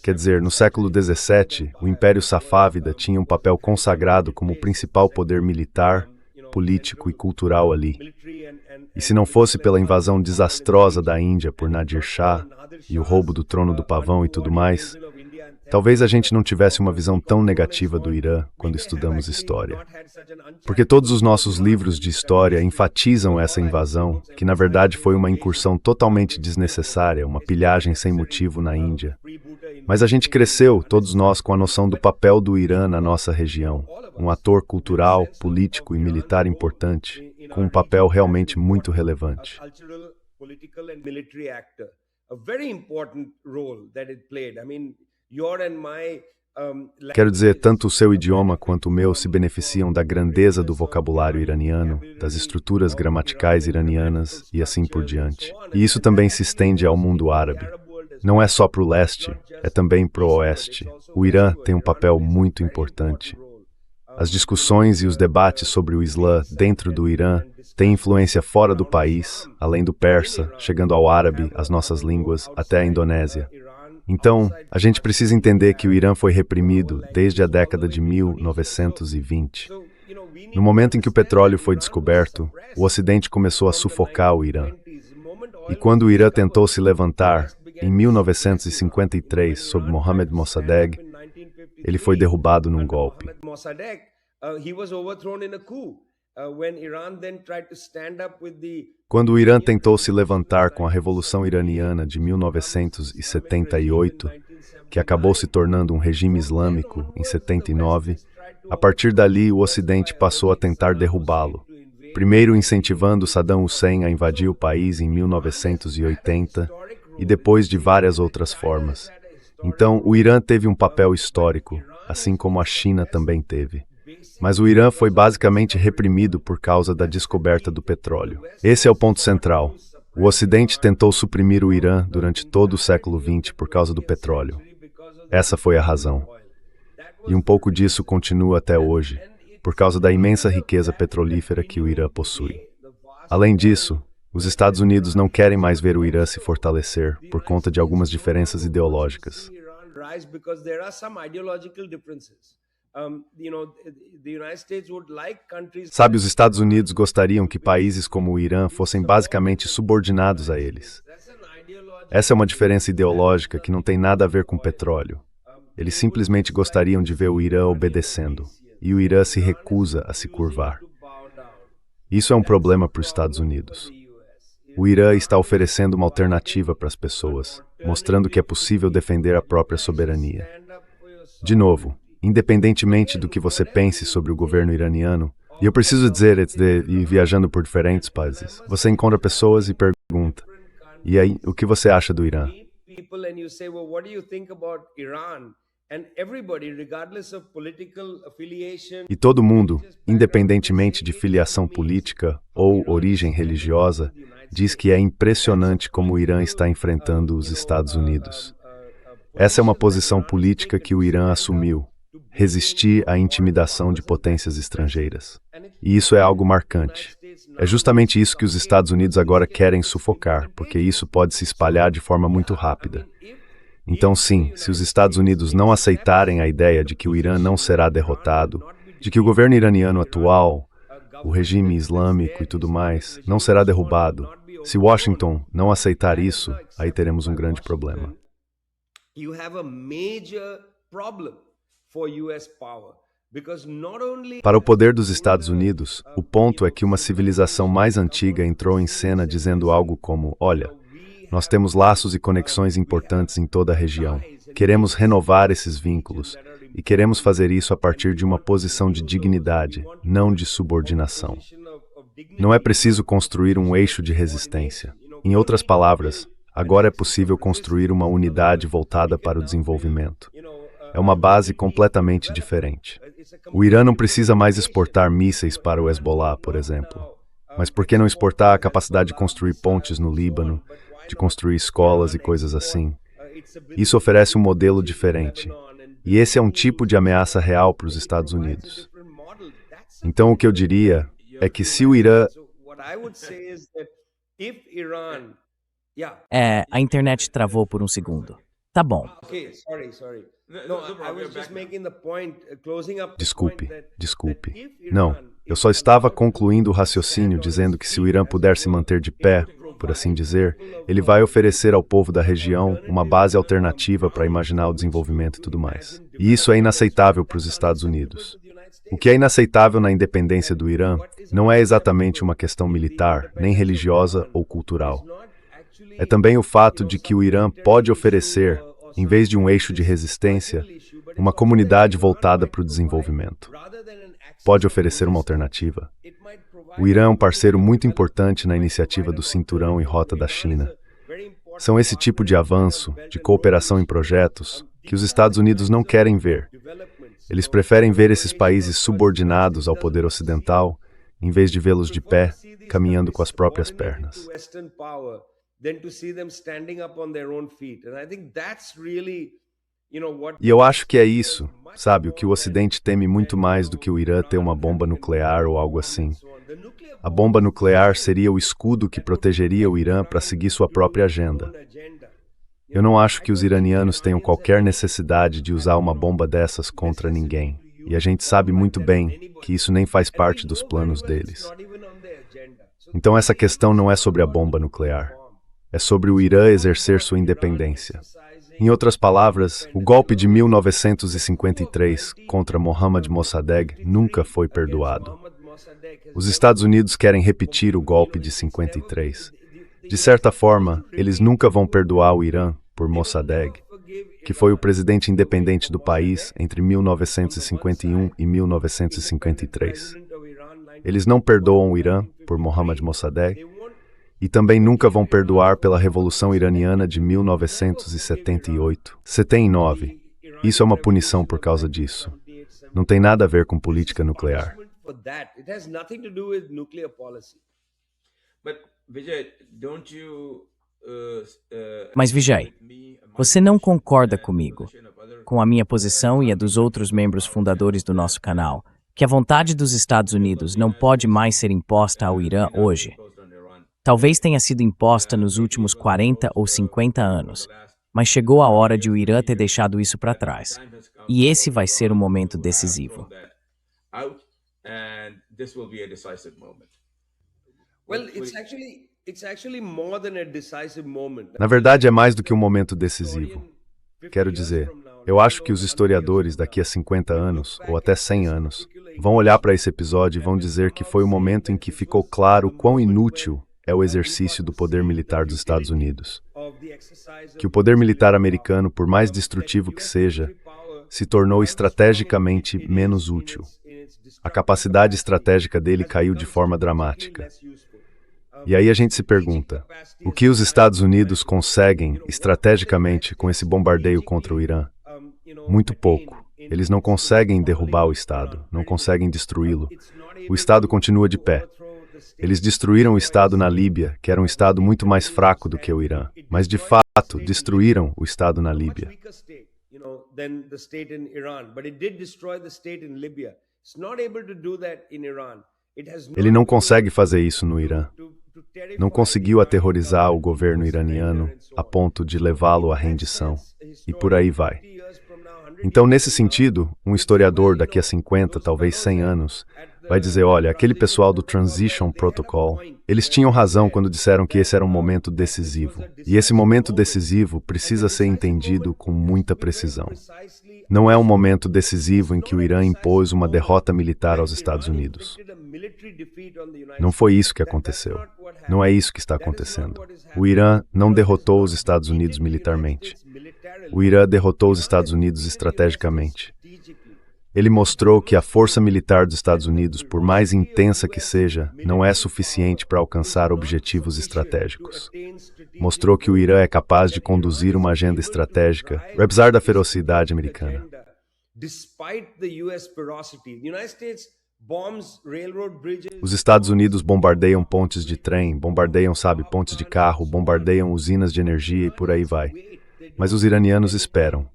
Quer dizer, no século XVII, o Império Safávida tinha um papel consagrado como o principal poder militar, político e cultural ali. E se não fosse pela invasão desastrosa da Índia por Nadir Shah e o roubo do trono do pavão e tudo mais, talvez a gente não tivesse uma visão tão negativa do Irã quando estudamos história. Porque todos os nossos livros de história enfatizam essa invasão, que na verdade foi uma incursão totalmente desnecessária, uma pilhagem sem motivo na Índia. Mas a gente cresceu, todos nós, com a noção do papel do Irã na nossa região, um ator cultural, político e militar importante, com um papel realmente muito relevante. Quero dizer, tanto o seu idioma quanto o meu se beneficiam da grandeza do vocabulário iraniano, das estruturas gramaticais iranianas e assim por diante. E isso também se estende ao mundo árabe. Não é só para o leste, é também para o oeste. O Irã tem um papel muito importante. As discussões e os debates sobre o Islã dentro do Irã têm influência fora do país, além do persa, chegando ao árabe, as nossas línguas, até a Indonésia. Então, a gente precisa entender que o Irã foi reprimido desde a década de 1920. No momento em que o petróleo foi descoberto, o Ocidente começou a sufocar o Irã. E quando o Irã tentou se levantar, em 1953, sob Mohammad Mossadegh, ele foi derrubado num golpe. Quando o Irã tentou se levantar com a Revolução Iraniana de 1978, que acabou se tornando um regime islâmico em 79, a partir dali o Ocidente passou a tentar derrubá-lo. Primeiro incentivando Saddam Hussein a invadir o país em 1980 e depois de várias outras formas. Então, o Irã teve um papel histórico, assim como a China também teve. Mas o Irã foi basicamente reprimido por causa da descoberta do petróleo. Esse é o ponto central. O Ocidente tentou suprimir o Irã durante todo o século XX por causa do petróleo. Essa foi a razão. E um pouco disso continua até hoje, por causa da imensa riqueza petrolífera que o Irã possui. Além disso, os Estados Unidos não querem mais ver o Irã se fortalecer por conta de algumas diferenças ideológicas. Sabe, os Estados Unidos gostariam que países como o Irã fossem basicamente subordinados a eles. Essa é uma diferença ideológica que não tem nada a ver com petróleo. Eles simplesmente gostariam de ver o Irã obedecendo, e o Irã se recusa a se curvar. Isso é um problema para os Estados Unidos. O Irã está oferecendo uma alternativa para as pessoas, mostrando que é possível defender a própria soberania. De novo, independentemente do que você pense sobre o governo iraniano, e eu preciso dizer, e viajando por diferentes países, você encontra pessoas e pergunta, e aí, o que você acha do Irã? E todo mundo, independentemente de filiação política ou origem religiosa, diz que é impressionante como o Irã está enfrentando os Estados Unidos. Essa é uma posição política que o Irã assumiu, resistir à intimidação de potências estrangeiras. E isso é algo marcante. É justamente isso que os Estados Unidos agora querem sufocar, porque isso pode se espalhar de forma muito rápida. Então, sim, se os Estados Unidos não aceitarem a ideia de que o Irã não será derrotado, de que o governo iraniano atual, o regime islâmico e tudo mais, não será derrubado, se Washington não aceitar isso, aí teremos um grande problema. Para o poder dos Estados Unidos, o ponto é que uma civilização mais antiga entrou em cena dizendo algo como, olha, nós temos laços e conexões importantes em toda a região. Queremos renovar esses vínculos e queremos fazer isso a partir de uma posição de dignidade, não de subordinação. Não é preciso construir um eixo de resistência. Em outras palavras, agora é possível construir uma unidade voltada para o desenvolvimento. É uma base completamente diferente. O Irã não precisa mais exportar mísseis para o Hezbollah, por exemplo. Mas por que não exportar a capacidade de construir pontes no Líbano, de construir escolas e coisas assim? Isso oferece um modelo diferente. E esse é um tipo de ameaça real para os Estados Unidos. Então, o que eu diria é que se o Irã... A internet travou por um segundo. Tá bom. Desculpe. Não, eu só estava concluindo o raciocínio dizendo que se o Irã puder se manter de pé, por assim dizer, ele vai oferecer ao povo da região uma base alternativa para imaginar o desenvolvimento e tudo mais. E isso é inaceitável para os Estados Unidos. O que é inaceitável na independência do Irã não é exatamente uma questão militar, nem religiosa ou cultural. É também o fato de que o Irã pode oferecer, em vez de um eixo de resistência, uma comunidade voltada para o desenvolvimento. Pode oferecer uma alternativa. O Irã é um parceiro muito importante na iniciativa do Cinturão e Rota da China. São esse tipo de avanço, de cooperação em projetos, que os Estados Unidos não querem ver. Eles preferem ver esses países subordinados ao poder ocidental, em vez de vê-los de pé, caminhando com as próprias pernas. Than to see them standing up on their own feet. And I think that's really E eu acho que é isso, sabe, o que o Ocidente teme muito mais do que o Irã ter uma bomba nuclear ou algo assim. A bomba nuclear seria o escudo que protegeria o Irã para seguir sua própria agenda. Eu não acho que os iranianos tenham qualquer necessidade de usar uma bomba dessas contra ninguém. E a gente sabe muito bem que isso nem faz parte dos planos deles. Então essa questão não é sobre a bomba nuclear. É sobre o Irã exercer sua independência. Em outras palavras, o golpe de 1953 contra Mohammad Mossadegh nunca foi perdoado. Os Estados Unidos querem repetir o golpe de 53. De certa forma, eles nunca vão perdoar o Irã por Mossadegh, que foi o presidente independente do país entre 1951 e 1953. Eles não perdoam o Irã por Mohammad Mossadegh e também nunca vão perdoar pela Revolução Iraniana de 1978. 79. Isso é uma punição por causa disso. Não tem nada a ver com política nuclear. Mas Vijay, você não concorda comigo, com a minha posição e a dos outros membros fundadores do nosso canal, que a vontade dos Estados Unidos não pode mais ser imposta ao Irã hoje? Talvez tenha sido imposta nos últimos 40 ou 50 anos, mas chegou a hora de o Irã ter deixado isso para trás. E esse vai ser um momento decisivo. Na verdade, é mais do que um momento decisivo. Quero dizer, eu acho que os historiadores daqui a 50 anos, ou até 100 anos, vão olhar para esse episódio e vão dizer que foi o momento em que ficou claro quão inútil é o exercício do poder militar dos Estados Unidos. Que o poder militar americano, por mais destrutivo que seja, se tornou estrategicamente menos útil. A capacidade estratégica dele caiu de forma dramática. E aí a gente se pergunta, o que os Estados Unidos conseguem estrategicamente com esse bombardeio contra o Irã? Muito pouco. Eles não conseguem derrubar o Estado, não conseguem destruí-lo. O Estado continua de pé. Eles destruíram o Estado na Líbia, que era um Estado muito mais fraco do que o Irã. Mas, de fato, destruíram o Estado na Líbia. Ele não consegue fazer isso no Irã. Não conseguiu aterrorizar o governo iraniano a ponto de levá-lo à rendição. E por aí vai. Então, nesse sentido, um historiador daqui a 50, talvez 100 anos, vai dizer, olha, aquele pessoal do Transition Protocol, eles tinham razão quando disseram que esse era um momento decisivo. E esse momento decisivo precisa ser entendido com muita precisão. Não é um momento decisivo em que o Irã impôs uma derrota militar aos Estados Unidos. Não foi isso que aconteceu. Não é isso que está acontecendo. O Irã não derrotou os Estados Unidos militarmente. O Irã derrotou os Estados Unidos estrategicamente. Ele mostrou que a força militar dos Estados Unidos, por mais intensa que seja, não é suficiente para alcançar objetivos estratégicos. Mostrou que o Irã é capaz de conduzir uma agenda estratégica, apesar da ferocidade americana. Os Estados Unidos bombardeiam pontes de trem, bombardeiam, pontes de carro, bombardeiam usinas de energia e por aí vai. Mas os iranianos esperam.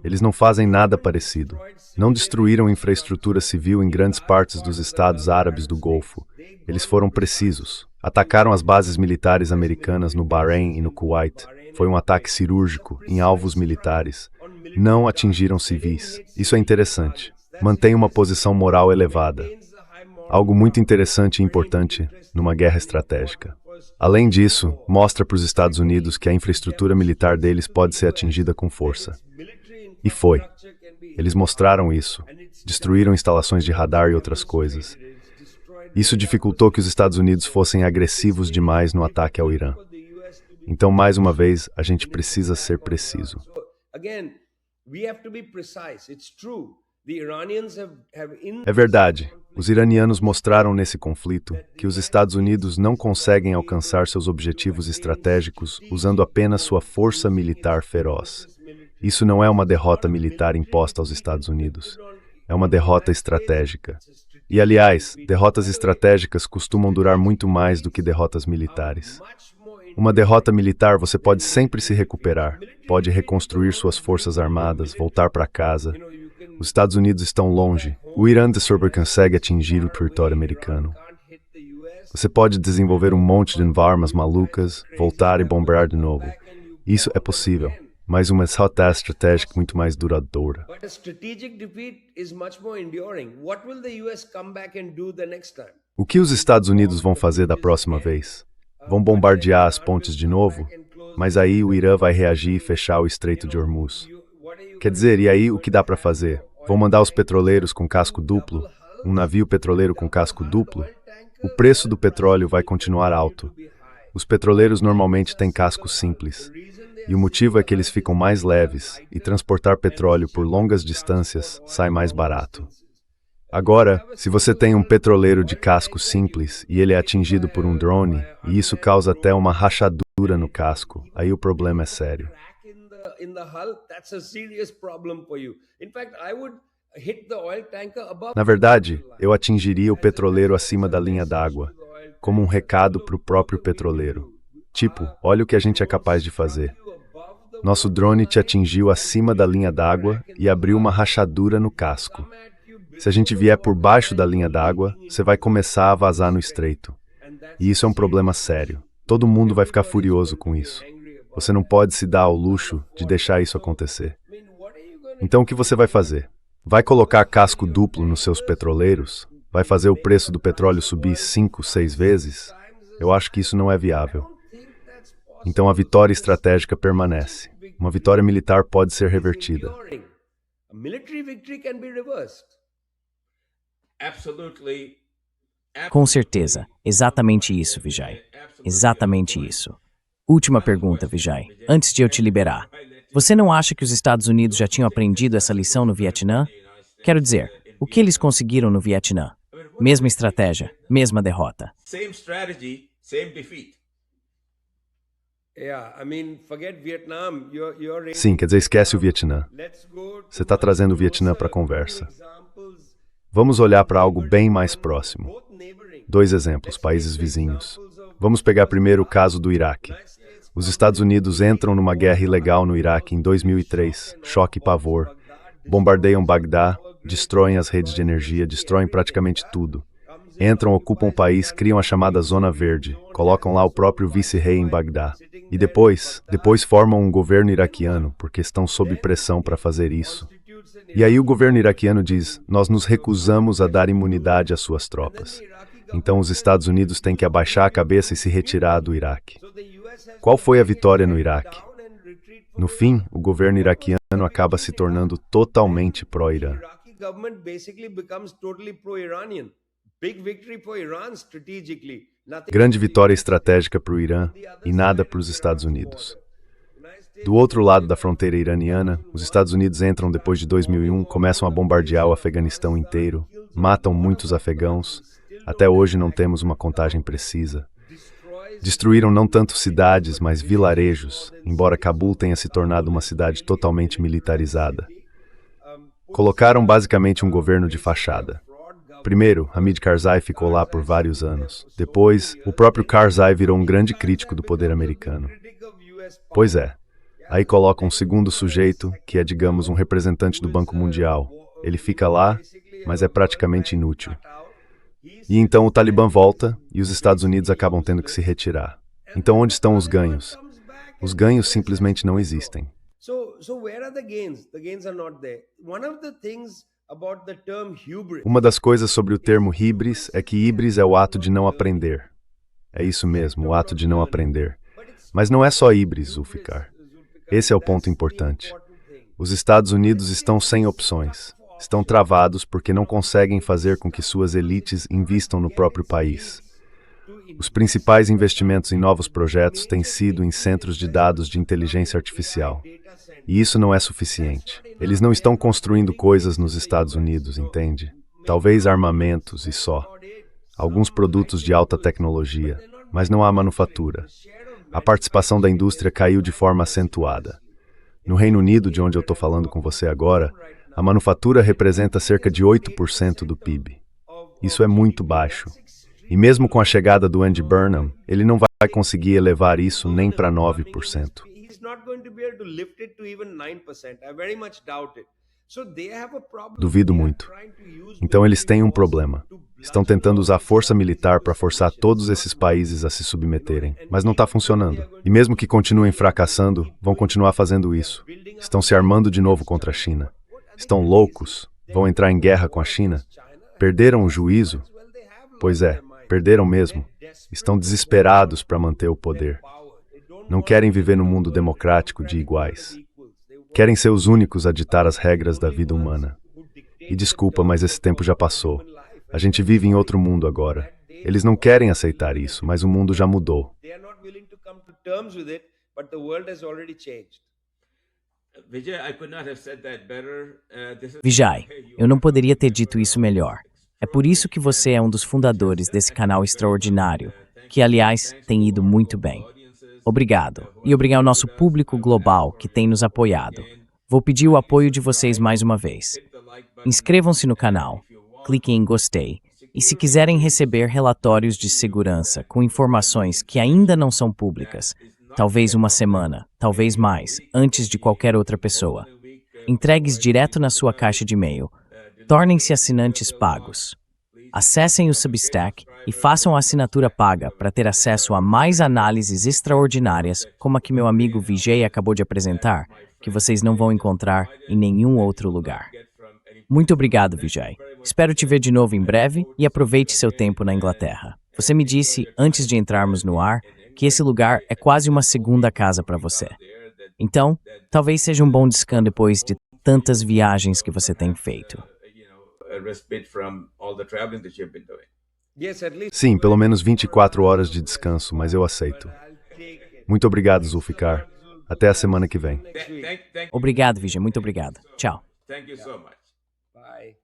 Eles não fazem nada parecido. Não destruíram infraestrutura civil em grandes partes dos estados árabes do Golfo. Eles foram precisos. Atacaram as bases militares americanas no Bahrein e no Kuwait. Foi um ataque cirúrgico em alvos militares. Não atingiram civis. Isso é interessante. Mantém uma posição moral elevada. Algo muito interessante e importante numa guerra estratégica. Além disso, mostra para os Estados Unidos que a infraestrutura militar deles pode ser atingida com força. E foi. Eles mostraram isso. Destruíram instalações de radar e outras coisas. Isso dificultou que os Estados Unidos fossem agressivos demais no ataque ao Irã. Então, mais uma vez, a gente precisa ser preciso. É verdade. Os iranianos mostraram nesse conflito que os Estados Unidos não conseguem alcançar seus objetivos estratégicos usando apenas sua força militar feroz. Isso não é uma derrota militar imposta aos Estados Unidos. É uma derrota estratégica. E, aliás, derrotas estratégicas costumam durar muito mais do que derrotas militares. Uma derrota militar, você pode sempre se recuperar, pode reconstruir suas forças armadas, voltar para casa. Os Estados Unidos estão longe. O Irã de sobre consegue atingir o território americano. Você pode desenvolver um monte de armas malucas, voltar e bombear de novo. Isso é possível, mas uma derrota estratégica muito mais duradoura. But a strategic defeat is much more enduring. What will the US come back and do the next time? O que os Estados Unidos vão fazer da próxima vez? Vão bombardear as pontes de novo? Mas aí o Irã vai reagir e fechar o Estreito de Hormuz. Quer dizer, e aí o que dá para fazer? Vão mandar os petroleiros com casco duplo? Um navio petroleiro com casco duplo? O preço do petróleo vai continuar alto. Os petroleiros normalmente têm cascos simples. E o motivo é que eles ficam mais leves e transportar petróleo por longas distâncias sai mais barato. Agora, se você tem um petroleiro de casco simples e ele é atingido por um drone, e isso causa até uma rachadura no casco, aí o problema é sério. In the hull, that's a serious problem for you. In fact, I would hit the oil tanker above. Na verdade, eu atingiria o petroleiro acima da linha d'água, como um recado para o próprio petroleiro. Tipo, olha o que a gente é capaz de fazer. Nosso drone te atingiu acima da linha d'água e abriu uma rachadura no casco. Se a gente vier por baixo da linha d'água, você vai começar a vazar no estreito. E isso é um problema sério. Todo mundo vai ficar furioso com isso. Você não pode se dar ao luxo de deixar isso acontecer. Então o que você vai fazer? Vai colocar casco duplo nos seus petroleiros? Vai fazer o preço do petróleo subir 5, 6 vezes? Eu acho que isso não é viável. Então a vitória estratégica permanece. Uma vitória militar pode ser revertida. A military victory can be reversed. Absolutely. Com certeza. Exatamente isso, Vijay. Exatamente isso. Última pergunta, Vijay, antes de eu te liberar. Você não acha que os Estados Unidos já tinham aprendido essa lição no Vietnã? Quero dizer, o que eles conseguiram no Vietnã? Mesma estratégia, mesma derrota. Same strategy, same defeat. Yeah, I mean, forget Vietnam. You're Sim, quer dizer, esquece o Vietnã. Let's go to Você está trazendo o Vietnã para a two conversa. examples, Vamos olhar para algo bem mais próximo. both neighboring. 2 exemplos, países vizinhos. Vamos pegar primeiro o caso do Iraque. Os Estados Unidos entram numa guerra ilegal no Iraque em 2003, choque e pavor. Bombardeiam Bagdá, destroem as redes de energia, destroem praticamente tudo. Entram, ocupam o país, criam a chamada Zona Verde, colocam lá o próprio vice-rei em Bagdá. E depois formam um governo iraquiano, porque estão sob pressão para fazer isso. E aí o governo iraquiano diz, nós nos recusamos a dar imunidade às suas tropas. Então os Estados Unidos têm que abaixar a cabeça e se retirar do Iraque. Qual foi a vitória no Iraque? No fim, o governo iraquiano acaba se tornando totalmente pró-Irã. Iraqi government basically becomes totally pro-Iranian. Big victory for Iran strategically. Nothing Grande vitória estratégica para o Irã e nada para os Estados Unidos. Do outro lado da fronteira iraniana, os Estados Unidos entram depois de 2001, começam a bombardear o Afeganistão inteiro, matam muitos afegãos. Até hoje não temos uma contagem precisa. Destruíram não tanto cidades, mas vilarejos, embora Cabul tenha se tornado uma cidade totalmente militarizada. Colocaram basicamente um governo de fachada. Primeiro, Hamid Karzai ficou lá por vários anos. Depois, o próprio Karzai virou um grande crítico do poder americano. Pois é. Aí colocam um segundo sujeito, que é, digamos, um representante do Banco Mundial. Ele fica lá, mas é praticamente inútil. E então o Talibã volta e os Estados Unidos acabam tendo que se retirar. Então onde estão os ganhos? Os ganhos simplesmente não existem. So where are the gains? The gains are not there. One of the things about the term hubris. Uma das coisas sobre o termo híbris é que híbris é o ato de não aprender. É isso mesmo, o ato de não aprender. Mas não é só híbris, Zulfikar. Esse é o ponto importante. Os Estados Unidos estão sem opções. Estão travados porque não conseguem fazer com que suas elites invistam no próprio país. Os principais investimentos em novos projetos têm sido em centros de dados de inteligência artificial. E isso não é suficiente. Eles não estão construindo coisas nos Estados Unidos, entende? Talvez armamentos e só. Alguns produtos de alta tecnologia, mas não há manufatura. A participação da indústria caiu de forma acentuada. No Reino Unido, de onde eu estou falando com você agora, a manufatura representa cerca de 8% do PIB. Isso é muito baixo. E mesmo com a chegada do Andy Burnham, ele não vai conseguir elevar isso nem para 9%. He's not going to be able to lift it to even 9%. I very much doubt it. So they have a problem. Duvido muito. Então eles têm um problema. Estão tentando usar força militar para forçar todos esses países a se submeterem, mas não está funcionando. E mesmo que continuem fracassando, vão continuar fazendo isso. Estão se armando de novo contra a China. Estão loucos. Vão entrar em guerra com a China. Perderam o juízo? Pois é, perderam mesmo. Estão desesperados para manter o poder. Não querem viver num mundo democrático de iguais. Querem ser os únicos a ditar as regras da vida humana. E desculpa, mas esse tempo já passou. A gente vive em outro mundo agora. Eles não querem aceitar isso, mas o mundo já mudou. They are not willing to come to terms with it, but the world has already changed. Vijay, I could not have said that better. Vijay, eu não poderia ter dito isso melhor. É por isso que você é um dos fundadores desse canal extraordinário, que, aliás, tem ido muito bem. Obrigado. E obrigado ao nosso público global que tem nos apoiado. Vou pedir o apoio de vocês mais uma vez. Inscrevam-se no canal, cliquem em gostei, e se quiserem receber relatórios de segurança com informações que ainda não são públicas, talvez uma semana, talvez mais, antes de qualquer outra pessoa, entregues direto na sua caixa de e-mail, tornem-se assinantes pagos. Acessem o Substack e façam a assinatura paga para ter acesso a mais análises extraordinárias como a que meu amigo Vijay acabou de apresentar, que vocês não vão encontrar em nenhum outro lugar. Muito obrigado, Vijay. Espero te ver de novo em breve e aproveite seu tempo na Inglaterra. Você me disse, antes de entrarmos no ar, que esse lugar é quase uma segunda casa para você. Então, talvez seja um bom descanso depois de tantas viagens que você tem feito. A respite from all the traveling that you've been doing. Yes, at least. Sim, pelo menos 24 horas de descanso, mas eu aceito. Muito obrigado, Zulfikar. Até a semana que vem. Thank Obrigado, Vijay. Muito obrigado. Tchau. you so much. Bye.